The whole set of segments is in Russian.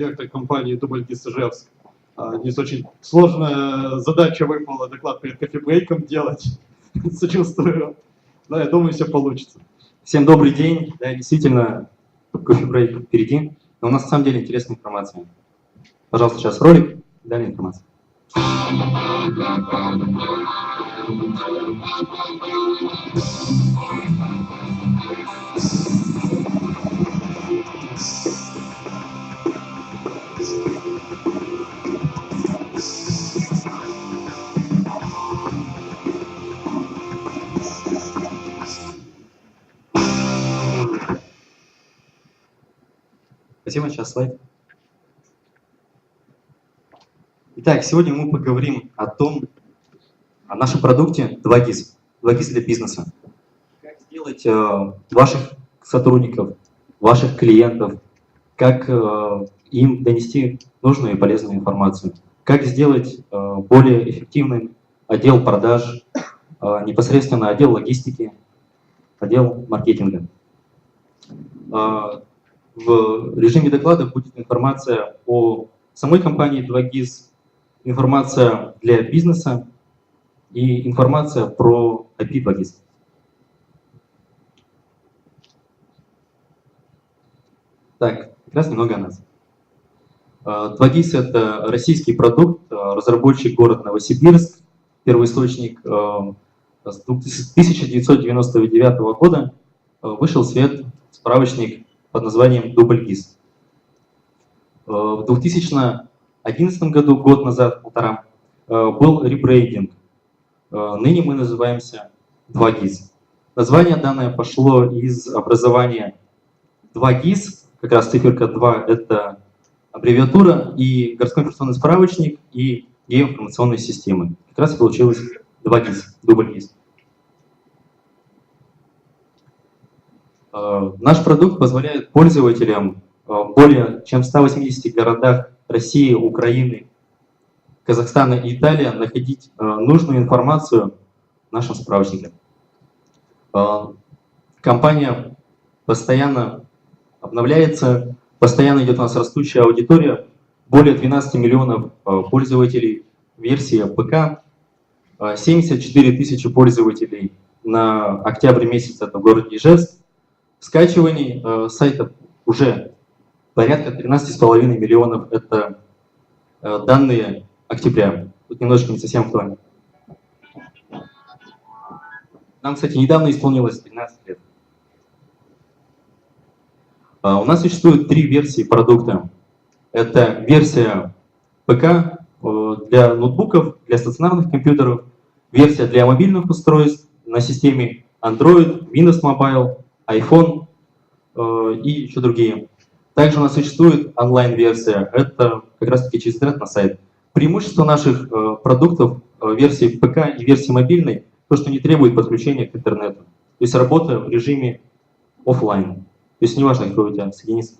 директор компании Дубльгиз Ижевск. Здесь очень сложная задача выпала, доклад перед кофебрейком делать. Сочувствую. Да, я думаю, все получится. Всем добрый день. Да, действительно, кофебрейк впереди. Но у нас на самом деле интересная информация. Пожалуйста, сейчас ролик, далее информация. Спасибо, сейчас слайд. Итак, сегодня мы поговорим о нашем продукте 2GIS. 2GIS для бизнеса. Как сделать ваших сотрудников, ваших клиентов, как им донести нужную и полезную информацию. Как сделать более эффективным отдел продаж, непосредственно отдел логистики, отдел маркетинга. В режиме доклада будет информация о самой компании 2GIS, информация для бизнеса и информация про API 2GIS. Так, как раз немного о нас. 2GIS — это российский продукт, разработчик город Новосибирск, первоисточник с 1999 года вышел в свет справочник под названием Дубльгиз. В 2011 году, год назад, полтора, был ребрейдинг. Ныне мы называемся 2GIS. Название данное пошло из образования 2GIS, как раз циферка 2 — это аббревиатура, и городской информационный справочник, и геоинформационные системы. Как раз и получилось 2GIS, Дубльгиз. Наш продукт позволяет пользователям в более чем 180 городах России, Украины, Казахстана и Италии находить нужную информацию в нашем справочнике. Компания постоянно обновляется, постоянно идет у нас растущая аудитория, более 12 миллионов пользователей в версии ПК, 74 тысячи пользователей на октябрь месяц, это в городе Ижевск. Скачиваний сайтов уже порядка 13,5 миллионов, это данные октября. Тут немножко не совсем актуально. Нам, кстати, недавно исполнилось 13 лет. У нас существует 3 версии продукта. Это версия ПК для ноутбуков, для стационарных компьютеров, версия для мобильных устройств на системе Android, Windows Mobile, iPhone и еще другие. Также у нас существует онлайн-версия, это как раз таки через интернет на сайт. Преимущество наших продуктов версии ПК и версии мобильной — то, что не требует подключения к интернету. То есть работа в режиме офлайн. То есть неважно, какой у тебя соединится.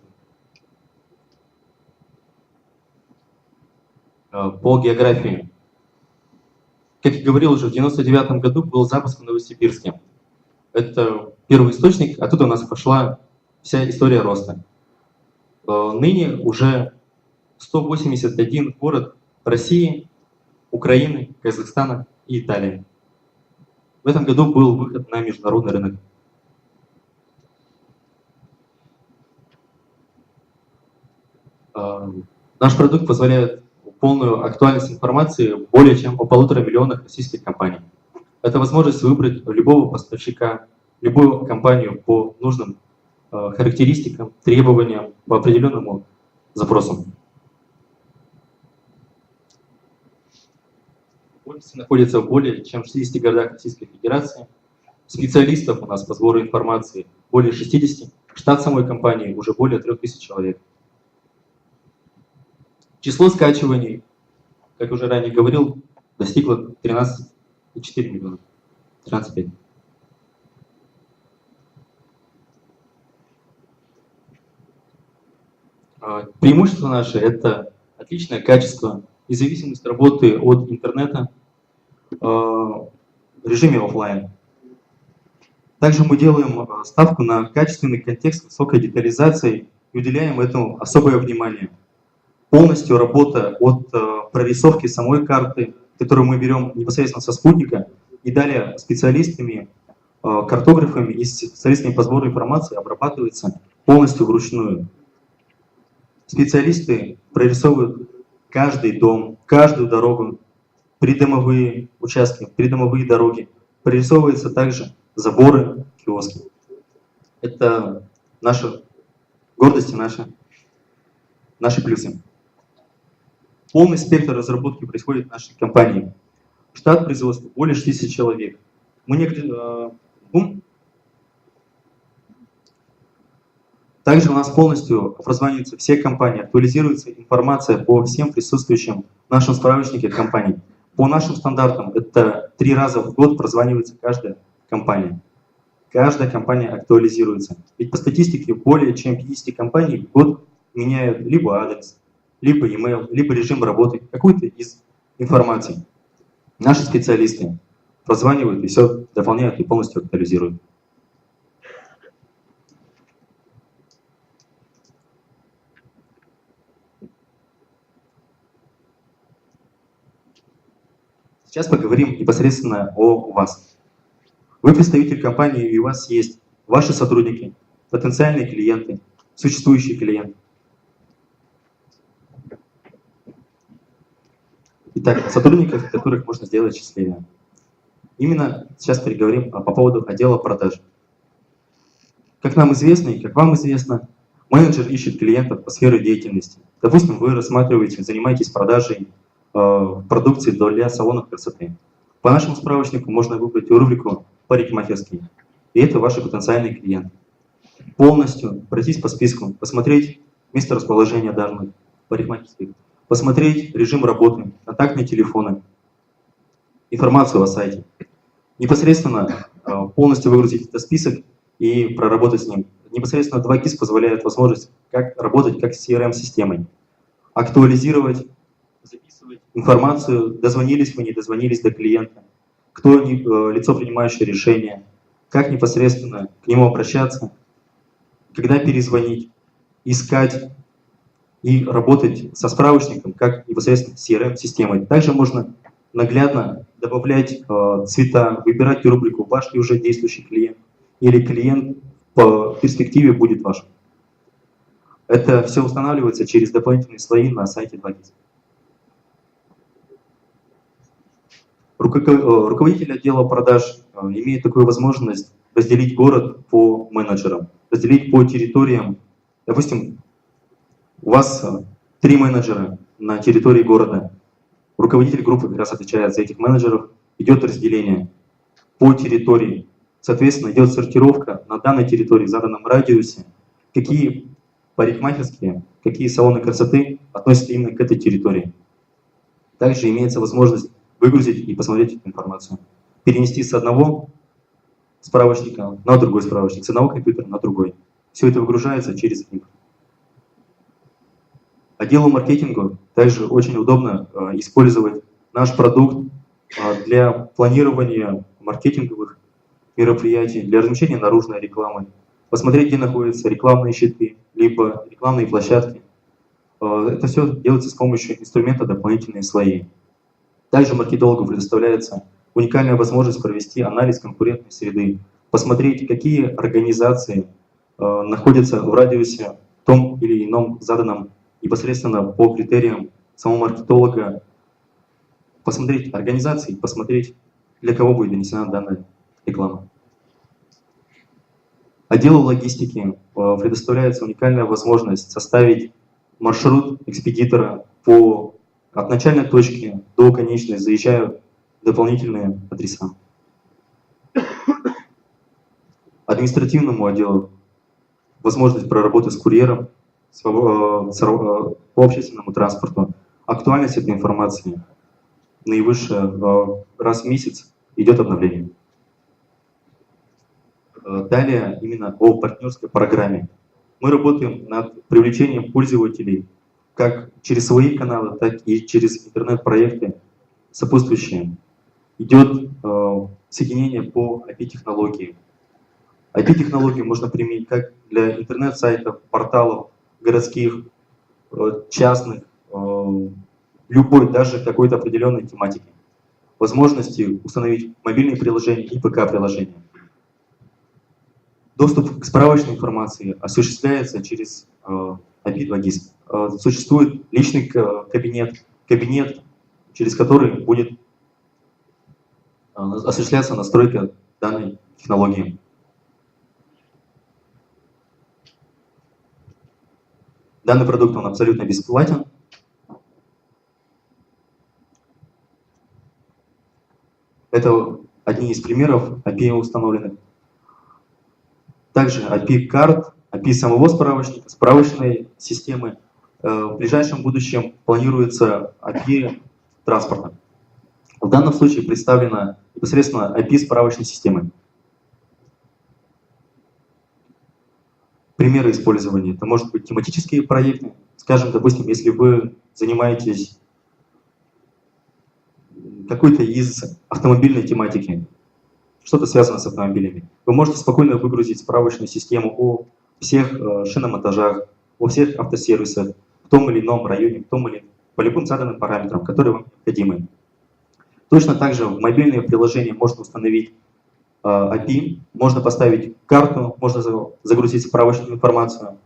По географии. Как я говорил, уже в 1999 году был запуск в Новосибирске. Это первый источник, оттуда у нас пошла вся история роста. Ныне уже 181 город России, Украины, Казахстана и Италии. В этом году был выход на международный рынок. Наш продукт позволяет полную актуальность информации более чем о 1,5 миллиона российских компаний. Это возможность выбрать любого поставщика, любую компанию по нужным характеристикам, требованиям, по определенному запросу. Офисы находятся в более чем 60 городах Российской Федерации. Специалистов у нас по сбору информации более 60. Штат самой компании уже более 3000 человек. Число скачиваний, как уже ранее говорил, достигло 13,4 миллиона. 13,5. Преимущество наше — это отличное качество, независимость работы от интернета в режиме офлайн. Также мы делаем ставку на качественный контекст с высокой детализацией и уделяем этому особое внимание. Полностью работа от прорисовки самой карты, которую мы берем непосредственно со спутника, и далее специалистами, картографами и специалистами по сбору информации обрабатывается полностью вручную. Специалисты прорисовывают каждый дом, каждую дорогу, придомовые участки, придомовые дороги. Прорисовываются также заборы, киоски. Это наша гордость и наши плюсы. Полный спектр разработки происходит в нашей компании. Штат производства более 60 человек. Также у нас полностью прозваниваются все компании, актуализируется информация по всем присутствующим в нашем справочнике компаний. По нашим стандартам это 3 раза в год прозванивается каждая компания. Каждая компания актуализируется. Ведь по статистике более чем 50 компаний в год меняют либо адрес, либо email, либо режим работы, какую-то из информации. Наши специалисты прозванивают и все дополняют и полностью актуализируют. Сейчас поговорим непосредственно о вас. Вы представитель компании, и у вас есть ваши сотрудники, потенциальные клиенты, существующие клиенты. Итак, сотрудников, которых можно сделать счастливее. Именно сейчас переговорим по поводу отдела продаж. Как нам известно и как вам известно, менеджер ищет клиентов по сфере деятельности. Допустим, вы рассматриваете, занимаетесь продажей продукции для салонов красоты. По нашему справочнику можно выбрать рубрику «Парикмахерские». И это ваши потенциальные клиенты. Полностью пройтись по списку, посмотреть место расположения данных парикмахерских, посмотреть режим работы, контактные телефоны, информацию о сайте. Непосредственно полностью выгрузить этот список и проработать с ним. Непосредственно 2GIS позволяет возможность как работать как с CRM-системой. Актуализировать, записывать информацию, дозвонились вы, не дозвонились до клиента, кто лицо, принимающее решение, как непосредственно к нему обращаться, когда перезвонить, искать и работать со справочником, как непосредственно с CRM-системой. Также можно наглядно добавлять цвета, выбирать рубрику «Ваш ли уже действующий клиент» или «Клиент по перспективе будет ваш». Это все устанавливается через дополнительные слои на сайте 2GIS. Руководитель отдела продаж имеет такую возможность разделить город по менеджерам, разделить по территориям. Допустим, у вас 3 менеджера на территории города. Руководитель группы как раз отвечает за этих менеджеров. Идет разделение по территории. Соответственно, идет сортировка на данной территории, в заданном радиусе, какие парикмахерские, какие салоны красоты относятся именно к этой территории. Также имеется возможность выгрузить и посмотреть эту информацию. Перенести с одного справочника на другой справочник, с одного компьютера на другой. Все это выгружается через них. Отделу маркетингу также очень удобно использовать наш продукт для планирования маркетинговых мероприятий, для размещения наружной рекламы, посмотреть, где находятся рекламные щиты, либо рекламные площадки. Это все делается с помощью инструмента «Дополнительные слои». Также маркетологу предоставляется уникальная возможность провести анализ конкурентной среды, посмотреть, какие организации находятся в радиусе том или ином заданном непосредственно по критериям самого маркетолога, посмотреть организации, посмотреть, для кого будет донесена данная реклама. Отделу логистики предоставляется уникальная возможность составить маршрут экспедитора от начальной точки до конечной, заезжая в дополнительные адреса. Административному отделу возможность проработать с курьером по общественному транспорту. Актуальность этой информации наивысшее раз в месяц идет обновление. Далее именно о партнерской программе. Мы работаем над привлечением пользователей как через свои каналы, так и через интернет-проекты сопутствующие. Идет соединение по IP-технологии. IP-технологию можно применить как для интернет-сайтов, порталов, городских, частных, любой, даже какой-то определенной тематики. Возможности установить мобильные приложения и ПК-приложения. Доступ к справочной информации осуществляется через API 2GIS. Существует личный кабинет, через который будет осуществляться настройка данной технологии. Данный продукт он абсолютно бесплатен. Это одни из примеров API установленных. Также API карт, API самого справочника, справочной системы. В ближайшем будущем планируется API транспорта. В данном случае представлена непосредственно API справочной системы. Примеры использования. Это может быть тематические проекты. Скажем, допустим, если вы занимаетесь какой-то из автомобильной тематики, что-то связано с автомобилями, вы можете спокойно выгрузить справочную систему о всех шиномонтажах, о всех автосервисах в том или ином районе, по любым заданным параметрам, которые вам необходимы. Точно так же в мобильные приложения можно установить API, можно поставить карту, можно загрузить справочную информацию,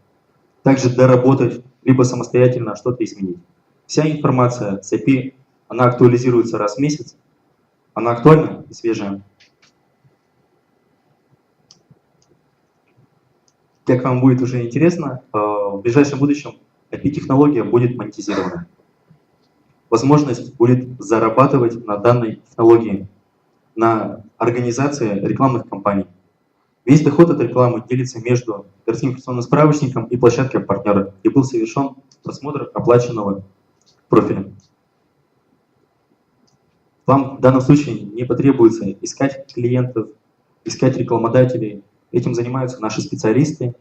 также доработать, либо самостоятельно что-то изменить. Вся информация с API, она актуализируется раз в месяц, она актуальна и свежая. Как вам будет уже интересно, в ближайшем будущем API-технология будет монетизирована. Возможность будет зарабатывать на данной технологии, на организации рекламных кампаний. Весь доход от рекламы делится между городским информационным справочником и площадкой партнера, и был совершен просмотр оплаченного профиля. Вам в данном случае не потребуется искать клиентов, искать рекламодателей. Этим занимаются наши специалисты.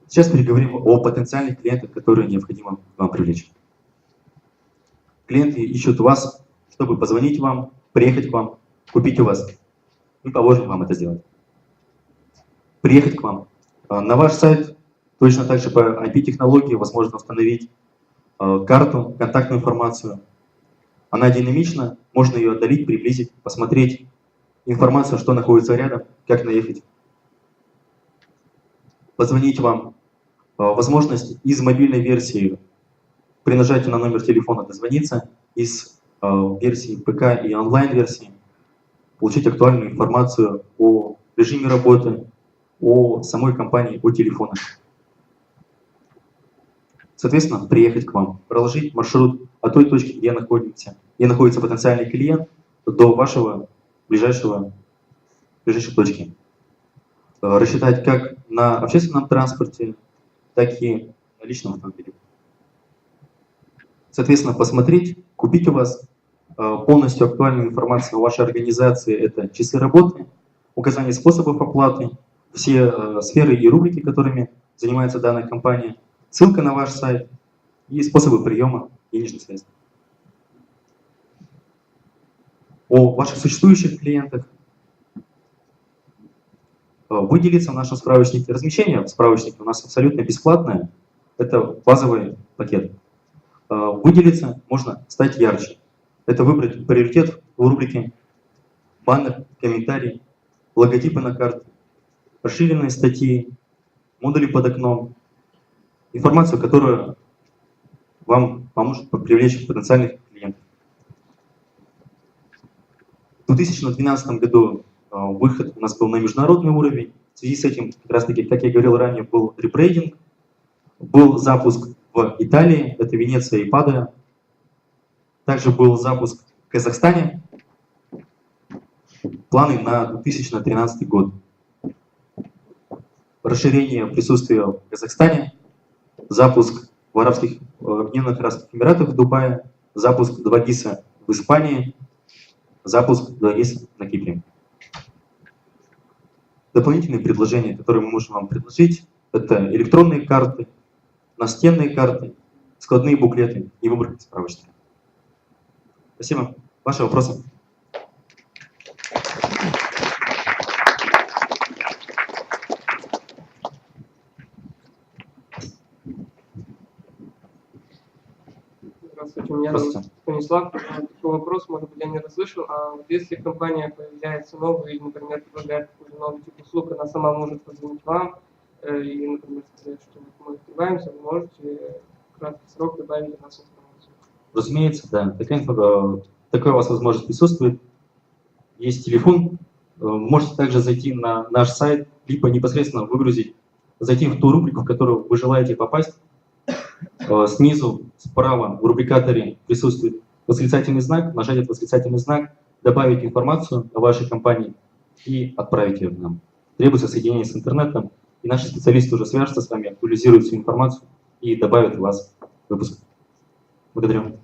Сейчас переговорим о потенциальных клиентах, которые необходимо вам привлечь. Клиенты ищут вас, чтобы позвонить вам, приехать к вам, купить у вас. Мы поможем вам это сделать. Приехать к вам. На ваш сайт точно так же по IP-технологии возможно установить карту, контактную информацию. Она динамична, можно ее отдалить, приблизить, посмотреть информацию, что находится рядом, как наехать. Позвонить вам. Возможность из мобильной версии при нажатии на номер телефона дозвониться, из версии ПК и онлайн-версии получить актуальную информацию о режиме работы, о самой компании, о телефонах. Соответственно, приехать к вам, проложить маршрут от той точки, где находится потенциальный клиент, до вашего ближайшей точки. Рассчитать как на общественном транспорте, так и на личном автомобиле. Соответственно, посмотреть, купить у вас полностью актуальную информацию о вашей организации. Это часы работы, указание способов оплаты, все сферы и рубрики, которыми занимается данная компания, ссылка на ваш сайт и способы приема денежных средств. О ваших существующих клиентах. Выделиться в нашем справочнике. Размещение в справочнике у нас абсолютно бесплатное. Это базовый пакет. Выделиться можно стать ярче. Это выбрать приоритет в рубрике баннер, комментарий, логотипы на карте, расширенные статьи, модули под окном. Информацию, которая вам поможет привлечь потенциальных клиентов. В 2012 году выход у нас был на международный уровень. В связи с этим, как раз таки, как я говорил ранее, был ребрейдинг, был запуск в Италии, это Венеция и Падуя. Также был запуск в Казахстане. Планы на 2013 год. Расширение присутствия в Казахстане, запуск в Объединенных Арабских Эмиратах в Дубае, запуск 2GIS в Испании, запуск 2GIS на Кипре. Дополнительные предложения, которые мы можем вам предложить, это электронные карты, настенные карты, складные буклеты и выборка справочника. Спасибо. Ваши вопросы? Здравствуйте, меня зовут Здравствуйте. Станислав. Такой вопрос, может быть, я не расслышал. А вот если компания появляется новая, или, например, предлагает какой-то новый тип услуг, она сама может позвонить вам и, например, сказать, что вот мы открываемся, вы можете в краткий срок добавить о нас информацию. Разумеется, да. Такая у вас возможность присутствует. Есть телефон. Можете также зайти на наш сайт, либо непосредственно зайти в ту рубрику, в которую вы желаете попасть. Снизу, справа в рубрикаторе присутствует восклицательный знак. Нажать этот восклицательный знак, добавить информацию о вашей компании и отправить ее нам. Требуется соединение с интернетом, и наши специалисты уже свяжутся с вами, актуализируют всю информацию и добавят вас в выпуск. Благодарю.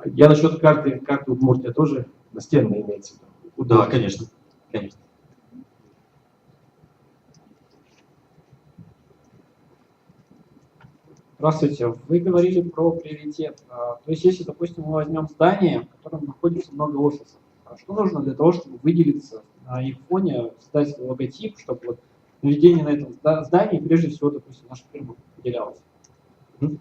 Я насчет карты удмуртия тоже настенная имеется в виду. Да, конечно. Конечно. Здравствуйте. Вы говорили про приоритет. То есть, если, допустим, мы возьмем здание, в котором находится много офисов, что нужно для того, чтобы выделиться на их фоне, создать свой логотип, чтобы вот наведение на этом здании, прежде всего, допустим, наша фирма выделялась?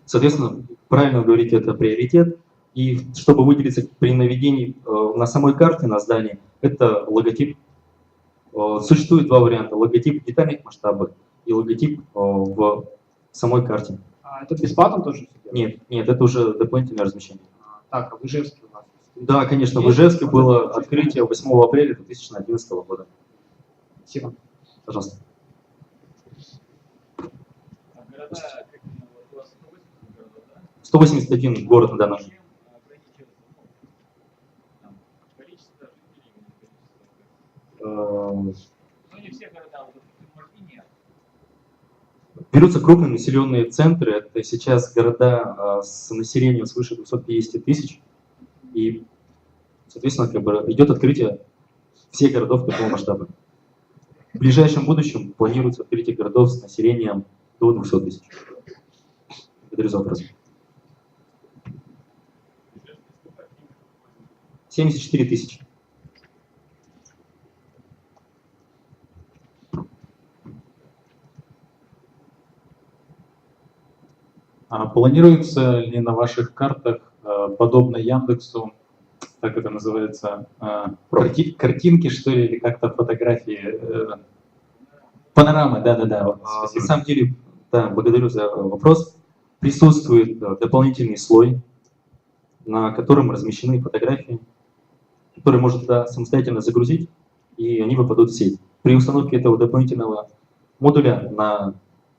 Соответственно, правильно вы говорите, это приоритет. И чтобы выделиться при наведении на самой карте на здание, это логотип. Существует два варианта. Логотип в детальных масштабах и логотип в самой карте. А это бесплатно тоже? Нет, это уже дополнительное размещение. Так, а в Ижевске у нас? Да, конечно, в Ижевске было открытие 8 апреля 2011 года. Спасибо. Пожалуйста. А города, как у вас 180 городов, да? 181 город на данный момент. Чем ограничивается там, количество жителей или количество? Ну, не все города, вот может и нет. Берутся крупные населенные центры, это сейчас города с населением свыше 250 тысяч, и, соответственно, идет открытие всех городов такого масштаба. В ближайшем будущем планируется открытие городов с населением до 200 тысяч. Благодарю за вопрос. 74 тысячи. А планируется ли на ваших картах, подобно Яндексу, как это называется, картинки, что ли, или как-то фотографии, панорамы, да-да-да. Вот, На спасибо. самом деле, да, благодарю за вопрос. Присутствует дополнительный слой, на котором размещены фотографии, которые можно самостоятельно загрузить, и они выпадут в сеть. При установке этого дополнительного модуля на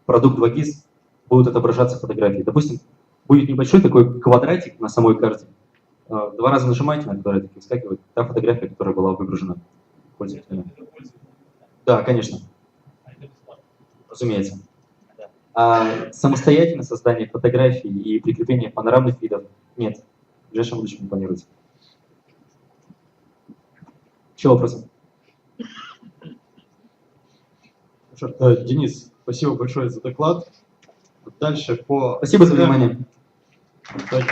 продукт 2GIS будут отображаться фотографии. Допустим, будет небольшой такой квадратик на самой карте. Два раза нажимаете на квадратик, и выскакивает та фотография, которая была выгружена пользователем. Да, конечно. Разумеется. А самостоятельно создание фотографий и прикрепление панорамных видов нет. В ближайшем будущем не планируется. Еще вопросы? Денис, спасибо большое за доклад. Дальше по... Спасибо за внимание. Так.